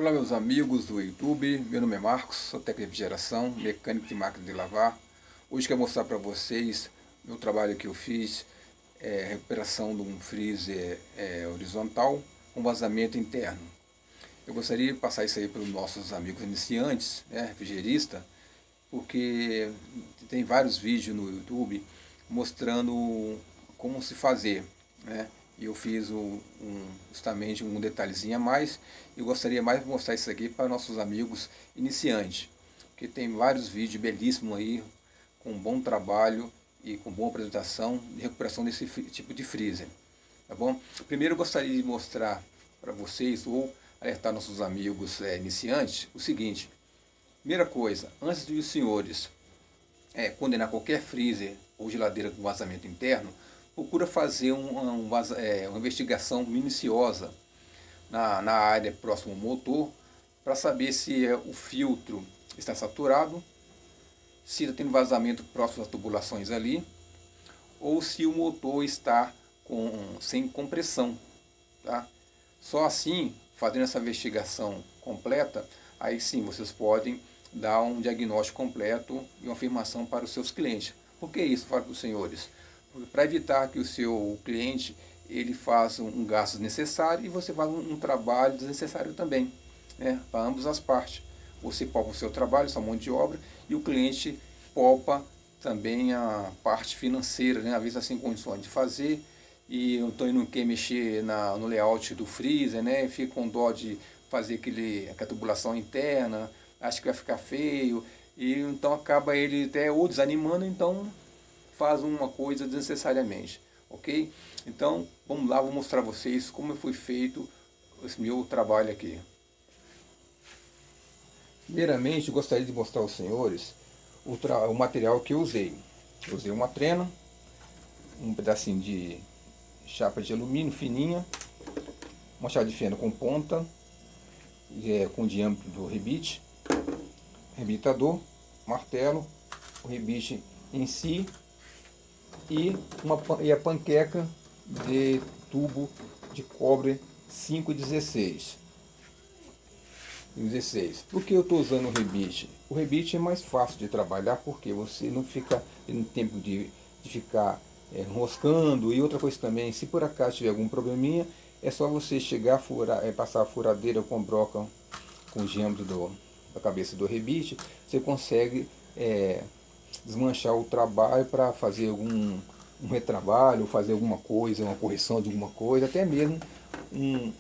Olá meus amigos do YouTube, meu nome é Marcos, sou técnico de refrigeração, mecânico de máquina de lavar. Hoje quero mostrar para vocês meu trabalho que eu fiz, recuperação de um freezer horizontal com vazamento interno. Eu gostaria de passar isso aí para os nossos amigos iniciantes, refrigerista, porque tem vários vídeos no YouTube mostrando como se fazer, E eu fiz justamente um detalhezinho a mais. Eu gostaria mais de mostrar isso aqui para nossos amigos iniciantes, porque tem vários vídeos belíssimos aí, com bom trabalho e com boa apresentação de recuperação desse tipo de freezer. Tá bom? Primeiro eu gostaria de mostrar para vocês, ou alertar nossos amigos iniciantes, o seguinte. Primeira coisa, antes de os senhores condenar qualquer freezer ou geladeira com vazamento interno, procura fazer uma investigação minuciosa na área próxima ao motor, para saber se o filtro está saturado, se está tendo vazamento próximo às tubulações ali, ou se o motor está sem compressão. Tá? Só assim, fazendo essa investigação completa, aí sim vocês podem dar um diagnóstico completo e uma afirmação para os seus clientes. Por que isso, falo para os senhores? Para evitar que o seu cliente ele faça um gasto desnecessário e você faça um trabalho desnecessário também, para ambas as partes. Você poupa o seu trabalho, sua mão de obra, e o cliente poupa também a parte financeira, às vezes sem condições de fazer, e então ele não quer mexer no layout do freezer, fica com dó de fazer aquela tubulação interna, acha que vai ficar feio, e então acaba ele até ou desanimando, então faz uma coisa desnecessariamente, ok? Então, vamos lá, vou mostrar a vocês como foi feito esse meu trabalho aqui. Primeiramente, gostaria de mostrar aos senhores o material que eu usei. Eu usei uma trena, um pedacinho de chapa de alumínio fininha, uma chave de fenda com ponta, com diâmetro do rebite, rebitador, martelo, o rebite em si, e a panqueca de tubo de cobre 516. Por que eu estou usando o rebite? O rebite é mais fácil de trabalhar, porque você não fica tendo tempo de ficar enroscando. E outra coisa também, se por acaso tiver algum probleminha, é só você chegar, passar a furadeira com broca com o diâmetro da cabeça do rebite, você consegue desmanchar o trabalho para fazer um retrabalho, fazer alguma coisa, uma correção de alguma coisa, até mesmo uma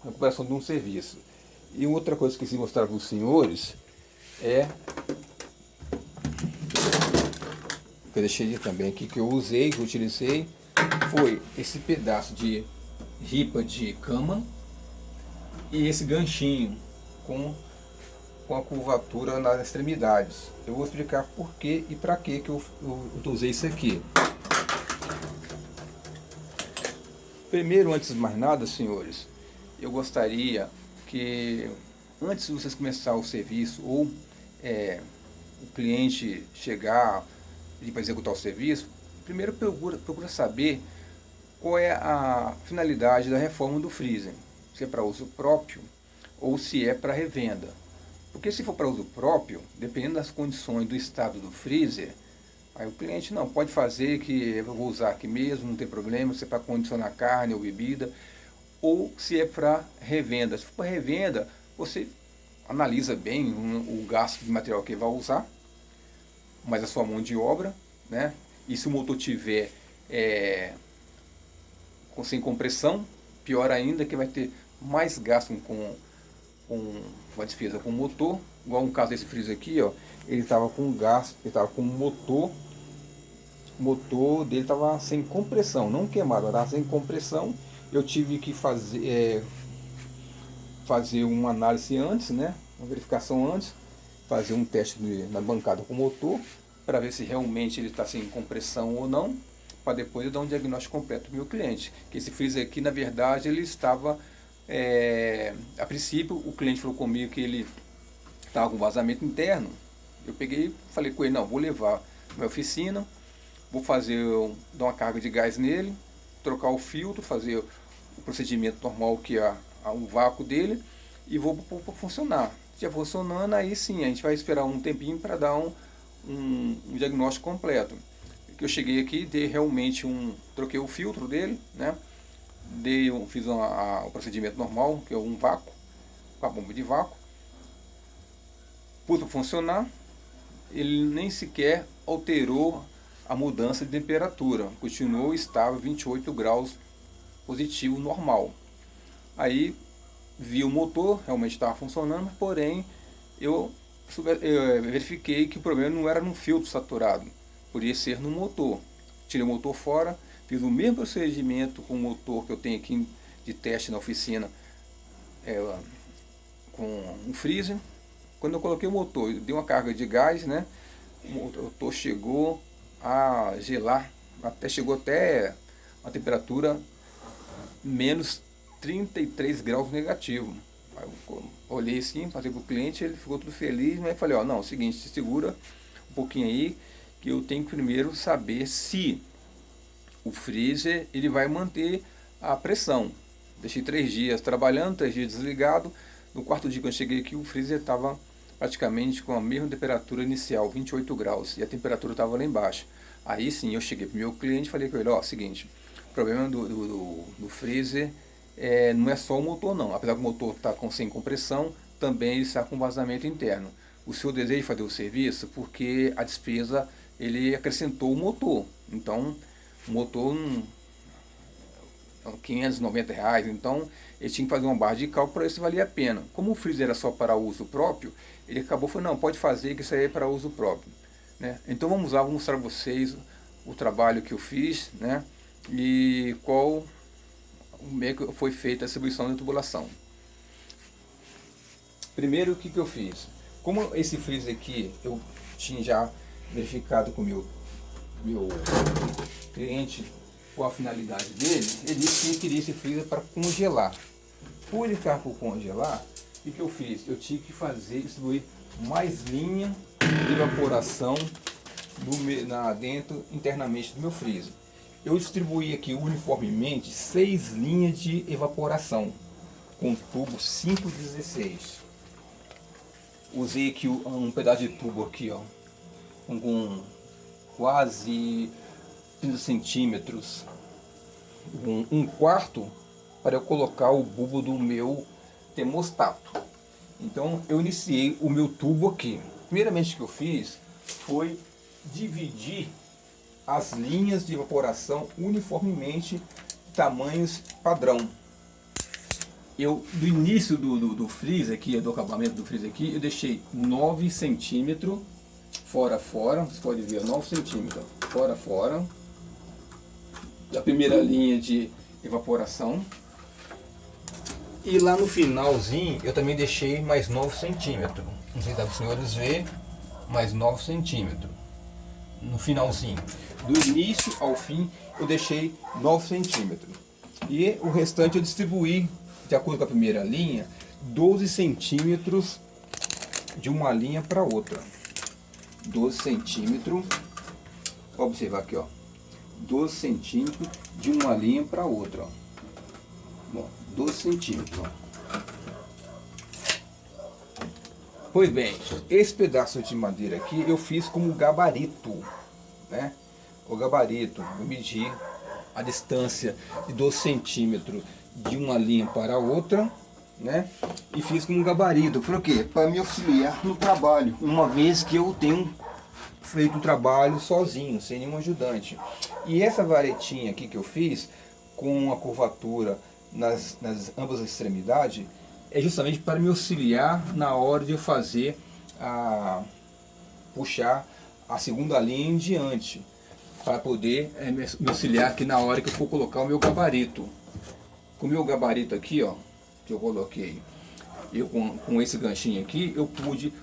recuperação de um serviço. E outra coisa que eu quis mostrar para os senhores que eu deixei também aqui, que eu usei, que eu utilizei, foi esse pedaço de ripa de cama e esse ganchinho com a curvatura nas extremidades. Eu vou explicar por que e para que eu usei isso aqui. Primeiro, antes de mais nada, senhores, eu gostaria que, antes de vocês começarem o serviço, ou o cliente chegar para executar o serviço, primeiro procura saber qual é a finalidade da reforma do freezer. Se é para uso próprio ou se é para revenda. Porque se for para uso próprio, dependendo das condições do estado do freezer, aí o cliente não pode fazer, que eu vou usar aqui mesmo, não tem problema, se é para condicionar carne ou bebida, ou se é para revenda. Se for para revenda, você analisa bem o gasto de material que ele vai usar, mas a sua mão de obra, E se o motor tiver sem compressão, pior ainda, que vai ter mais gasto com a despesa com o motor. Igual no caso desse freezer aqui, ele estava com gás, ele estava com o motor dele estava sem compressão, não queimado, estava sem compressão. Eu tive que fazer uma análise antes, uma verificação antes, fazer um teste na bancada com o motor, para ver se realmente ele está sem compressão ou não, para depois eu dar um diagnóstico completo para o meu cliente. Que esse freezer aqui, na verdade, ele estava... a princípio o cliente falou comigo que ele estava com vazamento interno. Eu peguei e falei com ele, não, vou levar na minha oficina, vou dar uma carga de gás nele, trocar o filtro, fazer o procedimento normal que o vácuo dele e vou pôr para funcionar. Se estiver funcionando, aí sim, a gente vai esperar um tempinho para dar um diagnóstico completo. Que eu cheguei aqui, dei realmente troquei o filtro dele, né? Fiz o procedimento normal, que é um vácuo, com a bomba de vácuo, pus para funcionar, ele nem sequer alterou a mudança de temperatura, continuou estável 28 graus positivo normal. Aí vi o motor, realmente estava funcionando, porém eu verifiquei que o problema não era no filtro saturado, podia ser no motor. Tirei o motor fora, fiz o mesmo procedimento com o motor que eu tenho aqui de teste na oficina, com um freezer. Quando eu coloquei o motor, dei uma carga de gás, né? O motor chegou a gelar, chegou até uma temperatura menos 33 graus negativo. Aí eu olhei assim, passei para o cliente, ele ficou tudo feliz, mas eu falei, ó, não, é o seguinte, segura um pouquinho aí, que eu tenho que primeiro saber se o freezer ele vai manter a pressão. Deixei 3 dias trabalhando, 3 dias desligado. No quarto dia que eu cheguei aqui, o freezer estava praticamente com a mesma temperatura inicial, 28 graus, e a temperatura estava lá embaixo. Aí sim, eu cheguei para o meu cliente e falei com ele, ó, seguinte, o problema do freezer não é só o motor não, apesar que o motor está sem compressão, também ele está com vazamento interno. O senhor deseja fazer o serviço porque a despesa, ele acrescentou o motor, então o motor R$590, então ele tinha que fazer uma barra de cálculo para ver se valia a pena. Como o freezer era só para uso próprio, ele acabou falando, não, pode fazer que isso aí é para uso próprio, né? Então vamos lá, vou mostrar a vocês o trabalho que eu fiz, né? E como é que foi feita a distribuição da tubulação. Primeiro, o que eu fiz? Como esse freezer aqui eu tinha já verificado com o meu cliente com a finalidade dele, ele disse que queria esse freezer para congelar. Por ele ficar por congelar, o que eu fiz? Eu tive que distribuir mais linha de evaporação dentro internamente do meu freezer. Eu distribuí aqui uniformemente 6 linhas de evaporação com tubo 516. Usei aqui um pedaço de tubo aqui, ó, com quase 30 centímetros, um quarto, para eu colocar o bulbo do meu termostato. Então eu iniciei o meu tubo aqui. Primeiramente o que eu fiz foi dividir as linhas de evaporação uniformemente, tamanhos padrão. Do início do freezer aqui, do acabamento do freezer aqui, eu deixei 9 centímetros fora, você pode ver, 9 centímetros fora, da primeira linha de evaporação. E lá no finalzinho eu também deixei mais 9 centímetros. Não sei se dá para os senhores ver, mais 9 centímetros. No finalzinho, do início ao fim, eu deixei 9 centímetros. E o restante eu distribuí, de acordo com a primeira linha, 12 centímetros de uma linha para outra. 12 centímetros, pode observar aqui, ó. 12 centímetros de uma linha para outra, ó. Bom, 12 centímetros, ó. Pois bem, esse pedaço de madeira aqui eu fiz como gabarito, né? O gabarito, eu medi a distância de 12 centímetros de uma linha para a outra, né? E fiz como gabarito, por quê? Para me auxiliar no trabalho, uma vez que eu tenho feito o trabalho sozinho, sem nenhum ajudante. E essa varetinha aqui que eu fiz, com a curvatura nas ambas as extremidades, é justamente para me auxiliar na hora de eu fazer puxar a segunda linha em diante, para poder me auxiliar aqui na hora que eu for colocar o meu gabarito. Com o meu gabarito aqui, ó, que eu coloquei, com esse ganchinho aqui, eu pude,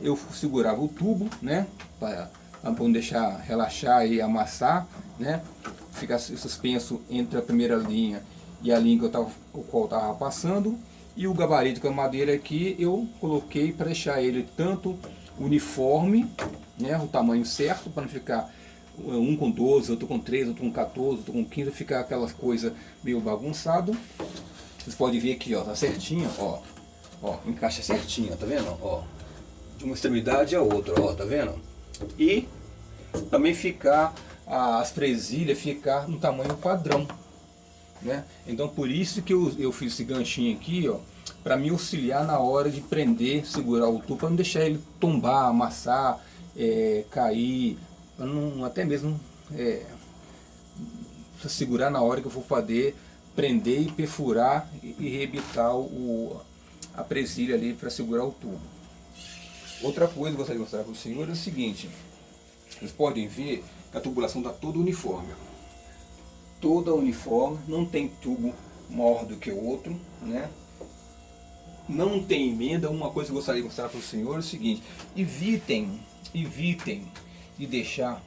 eu segurava o tubo, né, para não deixar relaxar e amassar, né, ficar suspenso entre a primeira linha e a linha o qual eu estava passando. E o gabarito com a madeira aqui eu coloquei para deixar ele tanto uniforme, né, o tamanho certo, para não ficar um com 12, outro com 13, outro com 14, outro com 15, ficar aquelas coisas meio bagunçado. Vocês podem ver aqui, ó, tá certinho, ó. Ó, encaixa certinho, tá vendo? Ó, de uma extremidade a outra, ó, tá vendo? E também ficar, as presilhas ficar no tamanho padrão, né? Então por isso que eu fiz esse ganchinho aqui, ó, para me auxiliar na hora de prender, segurar o tubo, para não deixar ele tombar, amassar, cair, pra não, até mesmo segurar na hora que eu for poder prender e perfurar e rebitar a presilha ali para segurar o tubo. Outra coisa que eu gostaria de mostrar para o senhor é o seguinte: vocês podem ver que a tubulação está toda uniforme. Toda uniforme, não tem tubo maior do que o outro, né? Não tem emenda. Uma coisa que eu gostaria de mostrar para o senhor é o seguinte: evitem de deixar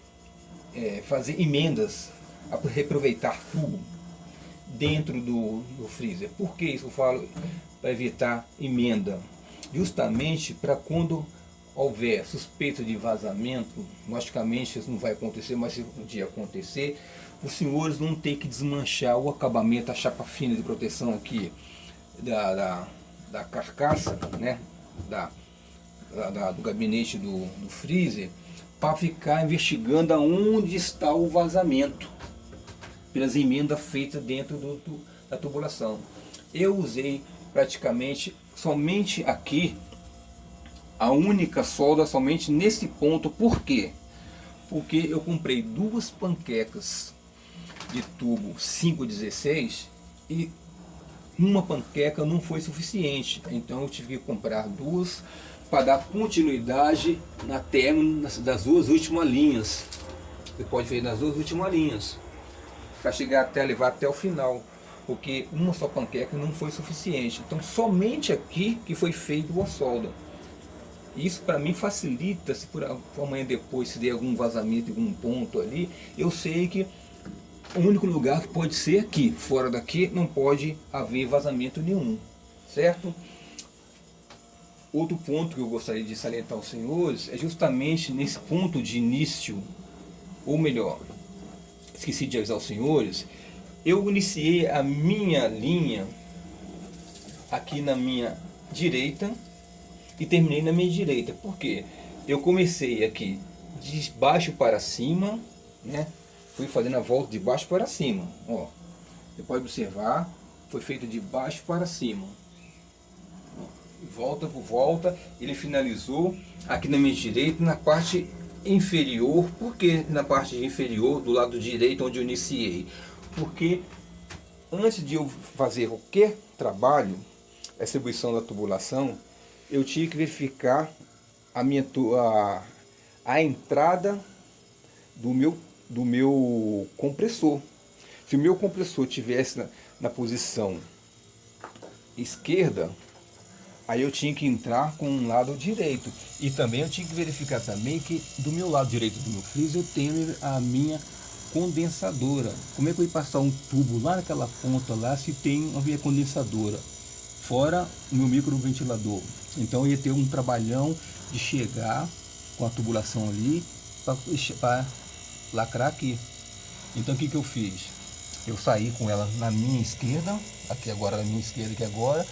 fazer emendas, reaproveitar tubo dentro do freezer. Por que isso eu falo para evitar emenda? Justamente para quando houver suspeita de vazamento, logicamente isso não vai acontecer, mas se um dia acontecer, os senhores não tem que desmanchar o acabamento, a chapa fina de proteção aqui da carcaça, né, do gabinete do freezer, para ficar investigando aonde está o vazamento, pelas emendas feitas dentro da tubulação. Eu usei praticamente somente aqui, a única solda somente nesse ponto. Por quê? Porque eu comprei duas panquecas de tubo 516 e uma panqueca não foi suficiente, então eu tive que comprar duas para dar continuidade na término das duas últimas linhas. Você pode ver nas duas últimas linhas, para chegar até levar até o final, porque uma só panqueca não foi suficiente. Então somente aqui que foi feito a solda. Isso para mim facilita, se por amanhã depois se der algum vazamento em algum ponto ali, eu sei que o único lugar que pode ser aqui, fora daqui não pode haver vazamento nenhum, certo? Outro ponto que eu gostaria de salientar aos senhores é justamente nesse ponto de início, ou melhor, esqueci de avisar aos senhores, eu iniciei a minha linha aqui na minha direita e terminei na minha direita. Por quê? Eu comecei aqui de baixo para cima, né? Fui fazendo a volta de baixo para cima, ó. Você pode observar, foi feito de baixo para cima. Volta por volta, ele finalizou aqui na minha direita, na parte inferior. Por que na parte inferior, do lado direito, onde eu iniciei? Porque antes de eu fazer qualquer trabalho, a distribuição da tubulação, eu tinha que verificar a entrada do meu compressor. Se o meu compressor tivesse na posição esquerda, aí eu tinha que entrar com o lado direito. E também eu tinha que verificar também que do meu lado direito do meu freezer eu tenho a minha condensadora. Como é que eu ia passar um tubo lá naquela ponta lá se tem a minha condensadora? Fora o meu microventilador. Então eu ia ter um trabalhão de chegar com a tubulação ali para lacrar aqui. Então o que eu fiz? Eu saí com ela na minha esquerda, aqui agora na minha esquerda aqui agora,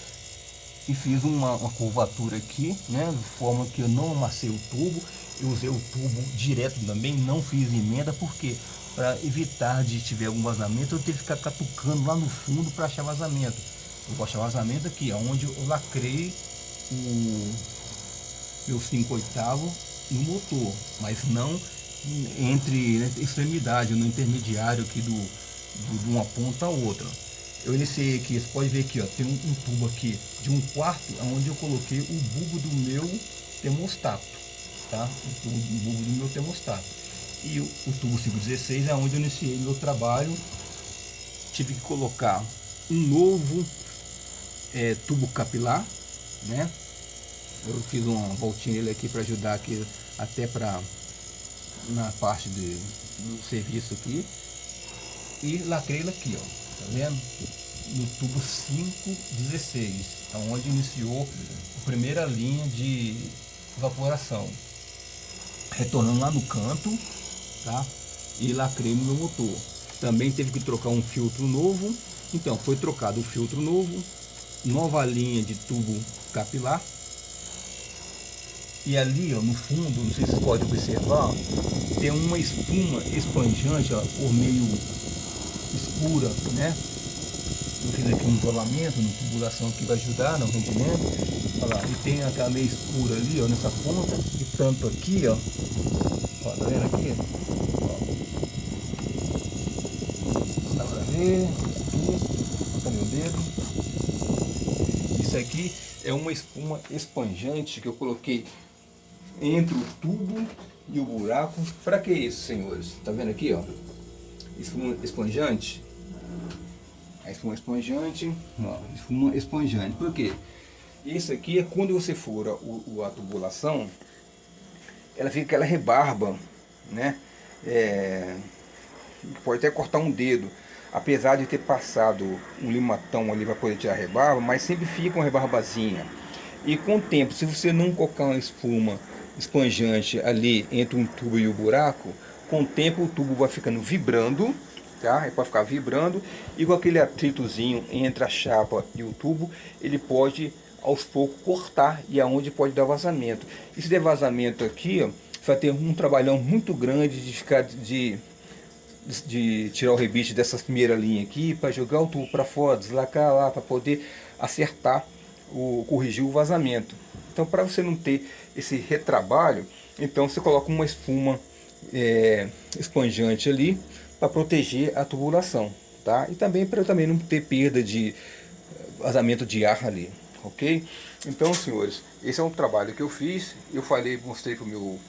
e fiz uma curvatura aqui, né, de forma que eu não amassei o tubo. Eu usei o tubo direto também, não fiz emenda, porque para evitar de tiver algum vazamento eu tenho que ficar catucando lá no fundo para achar vazamento. Eu vou achar vazamento aqui, onde eu lacrei o meu 5/8 no motor, mas não entre extremidade, no intermediário aqui de uma ponta a outra. Eu iniciei aqui, você pode ver aqui, ó, tem um tubo aqui de 1/4, onde eu coloquei o bulbo do meu termostato, tá? O bulbo do meu termostato. E o tubo 516 é onde eu iniciei meu trabalho. Tive que colocar um novo tubo capilar, né? Eu fiz uma voltinha nele aqui para ajudar aqui, até para na parte do serviço aqui, e lacrei ele aqui, ó, tá vendo? No tubo 516, onde iniciou a primeira linha de evaporação, retornando lá no canto, tá? E lacrei no meu motor. Também teve que trocar um filtro novo, Então, foi trocado o filtro novo, nova linha de tubo capilar. E ali, ó, no fundo, não sei se você pode observar, tem uma espuma esponjante, ó, por meio escura, né? Eu fiz aqui um isolamento, uma tubulação que vai ajudar no rendimento. Olha lá, e tem aquela meio escura ali, ó, nessa ponta, e tanto aqui, ó, tá vendo aqui? Ó, dá pra ver, aqui, tá meu dedo. Isso aqui é uma espuma esponjante que eu coloquei entre o tubo e o buraco. Para que isso, senhores? Tá vendo aqui, ó? Espuma esponjante. A espuma esponjante, ó, espuma esponjante. Por quê? Isso aqui é quando você fura a tubulação, ela fica aquela rebarba, né? Pode até cortar um dedo. Apesar de ter passado um limatão ali para poder tirar a rebarba, mas sempre fica uma rebarbazinha. E com o tempo, se você não colocar uma espuma esponjante ali entre um tubo e o buraco, com o tempo o tubo vai ficando vibrando, tá? Ele pode ficar vibrando, e com aquele atritozinho entre a chapa e o tubo, ele pode aos poucos cortar, e aonde pode dar vazamento. E se der vazamento aqui, ó, vai ter um trabalhão muito grande de tirar o rebite dessa primeira linha aqui, para jogar o tubo para fora, deslacar lá, para poder acertar, corrigir o vazamento. Então, para você não ter esse retrabalho, então você coloca uma espuma esponjante ali para proteger a tubulação, tá? E também para também não ter perda de vazamento de ar ali, ok? Então, senhores, esse é um trabalho que eu fiz. Eu falei, mostrei para o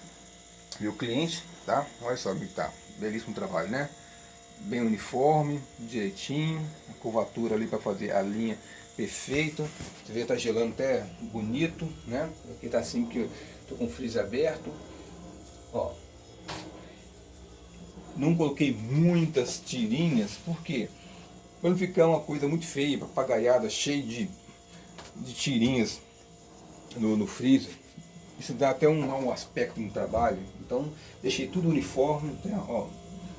meu cliente, tá? Olha só como tá, belíssimo trabalho, né? Bem uniforme, direitinho, a curvatura ali para fazer a linha perfeita. Você vê, tá gelando até bonito, né? Aqui tá assim que eu tô com o freezer aberto, ó. Não coloquei muitas tirinhas, porque para não ficar uma coisa muito feia, papagaiada, cheia de tirinhas no freezer. Isso dá até um mau aspecto no trabalho. Então deixei tudo uniforme, né? Ó,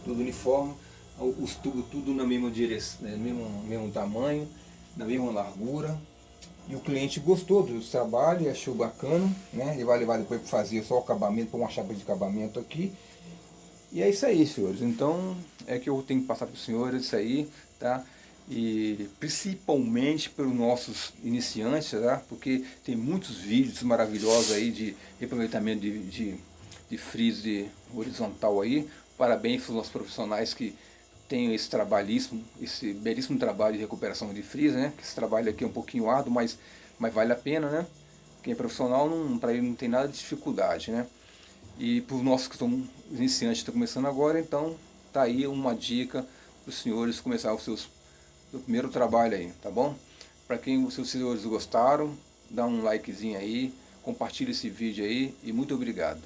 tudo uniforme, os tubos tudo na mesma direção, né? mesmo tamanho, na mesma largura. E o cliente gostou do trabalho, achou bacana, né? Ele vai levar depois para fazer só o acabamento, pôr uma chapa de acabamento aqui. E é isso aí, senhores. Então é que eu tenho que passar para os senhores isso aí, tá? E principalmente para os nossos iniciantes, tá? Porque tem muitos vídeos maravilhosos aí de reaproveitamento de freezer horizontal aí. Parabéns para os nossos profissionais que têm esse trabalhíssimo, esse belíssimo trabalho de recuperação de freezer, né? Esse trabalho aqui é um pouquinho árduo, mas vale a pena, né? Quem é profissional, para ele não tem nada de dificuldade, né? E para os nossos que estão iniciantes, estão começando agora, então tá aí uma dica para os senhores começar o primeiro trabalho aí, tá bom? Para quem os senhores gostaram, dá um likezinho aí, compartilhe esse vídeo aí e muito obrigado.